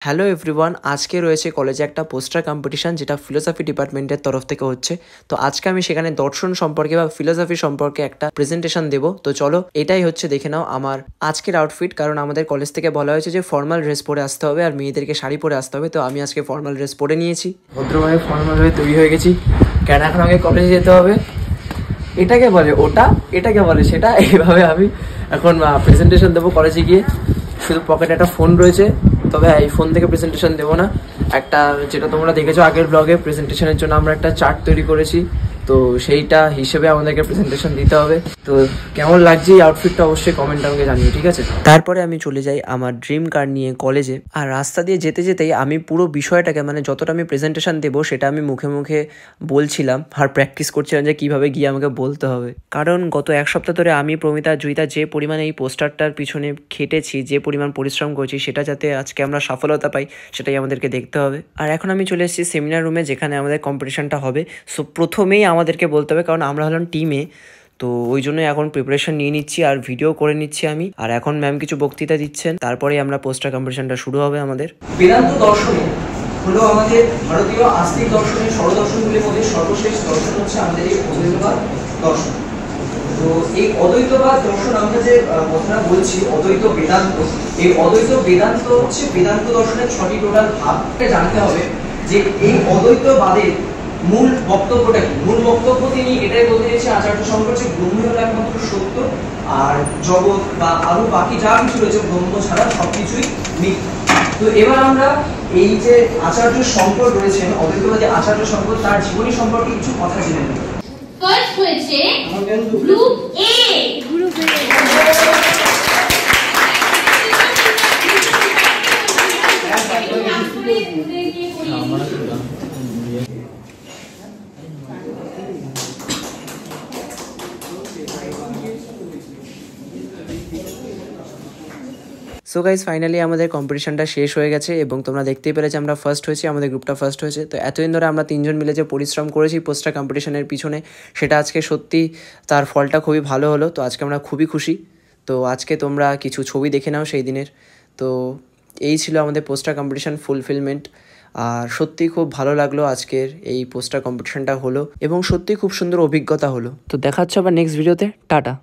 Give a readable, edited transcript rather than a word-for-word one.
Hello everyone, আজকে রয়েছে কলেজে একটা পোস্টার কম্পিটিশন যেটা ফিলোসফি ডিপার্টমেন্টের তরফ থেকে হচ্ছে। তো আজকে আমি সেখানে দর্শন সম্পর্কে বা ফিলোসফি সম্পর্কে একটা প্রেজেন্টেশন দেব। তো চলো, এটাই হচ্ছে, দেখে নাও আমার আজকের আউটফিট। কারণ আমাদের কলেজ থেকে বলা হয়েছে যে ফর্মাল ড্রেস পরে আসতে হবে আর মেয়েদেরকে শাড়ি পরে আসতে হবে। তো আমি আজকে ফর্মাল ড্রেস পরে নিয়েছি, ভদ্রভাবে ফর্মাল হয়ে তৈরি হয়ে গেছি। কেন এখন আমাকে কলেজে যেতে হবে, এটাকে বলে ওটা, এটাকে বলে সেটা। এইভাবে আমি এখন প্রেজেন্টেশন দেবো কলেজে গিয়ে। শুধু পকেটে একটা ফোন রয়েছে, তবে এই ফোন থেকে প্রেজেন্টেশন দেবো না। একটা, যেটা তোমরা দেখেছো আগের ব্লগে, প্রেজেন্টেশনের জন্য আমরা একটা চার্ট তৈরি করেছি। তো সেইটা হিসেবে আমাদেরকে প্রেজেন্টেশন দিতে হবে। তো কেমন লাগছে এই আউটফিটটা অবশ্যই কমেন্ট আমাকে জানিও, ঠিক আছে? তারপরে আমি চলে যাই আমার ড্রিম কার নিয়ে কলেজে। আর রাস্তা দিয়ে যেতে যেতেই আমি পুরো বিষয়টাকে, মানে যতটা আমি প্রেজেন্টেশন দেবো সেটা আমি মুখে মুখে বলছিলাম আর প্র্যাকটিস করছিলাম যে কীভাবে গিয়ে আমাকে বলতে হবে। কারণ গত এক সপ্তাহ ধরে আমি, প্রমিতা, জয়িতা যে পরিমাণে এই পোস্টারটার পিছনে খেটেছি, যে পরিমাণ পরিশ্রম করছি, সেটা যাতে আজকে আমরা সফলতা পাই সেটাই আমাদেরকে দেখতে হবে। আর এখন আমি চলে এসেছি সেমিনার রুমে, যেখানে আমাদের কম্পিটিশনটা হবে। সো প্রথমেই আমাদেরকে বলতে হবে, কারণ আমরা হলাম টিমে, তো ওই জন্যই এখন প্রিপারেশন নিয়ে নিচ্ছি আর ভিডিও করে নিচ্ছি আমি। আর এখন ম্যাম কিছু বক্তৃতা দিচ্ছেন, তারপরে আমরা পোস্টার কম্পিটিশনটা শুরু হবে আমাদের। বেদান্ত দর্শনে হলো আমাদের ভারতীয় আস্তিক দর্শনের ষড়দর্শনগুলির মধ্যে সর্বশেষ দর্শন হচ্ছে আমাদের এই অদ্বৈতবাদ দর্শন। তো এই অদ্বৈতবাদ দর্শন আমরা যে কথাটা বলছি, অদ্বৈত বেদান্ত, এই অদ্বৈত বেদান্ত হচ্ছে বেদান্ত দর্শনের 6টি টোটাল ভাগ। জানতে হবে যে এই অদ্বৈতবাদের মূল বক্তব্যটা কি। মূল বক্তব্য তিনি এটাই বলতে চেয়েছে, আচার্য শঙ্কর, যে ব্রহ্ম হলো একমাত্র সত্য, আর জগৎ বা আরো বাকি যা কিছু রয়েছে ব্রহ্ম ছাড়া সবকিছুই মিথ্যা। তো এবার আমরা এই যে আচার্য শঙ্কর রয়েছেন, অদ্বৈতবাদী আচার্য শঙ্কর, তার জীবনী সম্পর্কে কিছু কথা জেনে নেব। ফার্স্ট হয়েছে গ্রুপ এ। সো গাইজ, ফাইনালি আমাদের কম্পিটিশনটা শেষ হয়ে গেছে এবং তোমরা দেখতেই পেলে যে আমরা ফার্স্ট হয়েছি, আমাদের গ্রুপটা ফার্স্ট হয়েছে। তো এতদিন ধরে আমরা তিনজন মিলে যে পরিশ্রম করেছি পোস্টার কম্পিটিশনের পিছনে, সেটা আজকে সত্যি তার ফলটা খুবই ভালো হলো। তো আজকে আমরা খুবই খুশি। তো আজকে তোমরা কিছু ছবি দেখে নাও সেই দিনের। তো এই ছিল আমাদের পোস্টার কম্পিটিশন ফুলফিলমেন্ট। আর সত্যি খুব ভালো লাগলো আজকের এই পোস্টার কম্পিটিশনটা হলো এবং সত্যি খুব সুন্দর অভিজ্ঞতা হলো। তো দেখা হচ্ছে আবার নেক্সট ভিডিওতে। টাটা।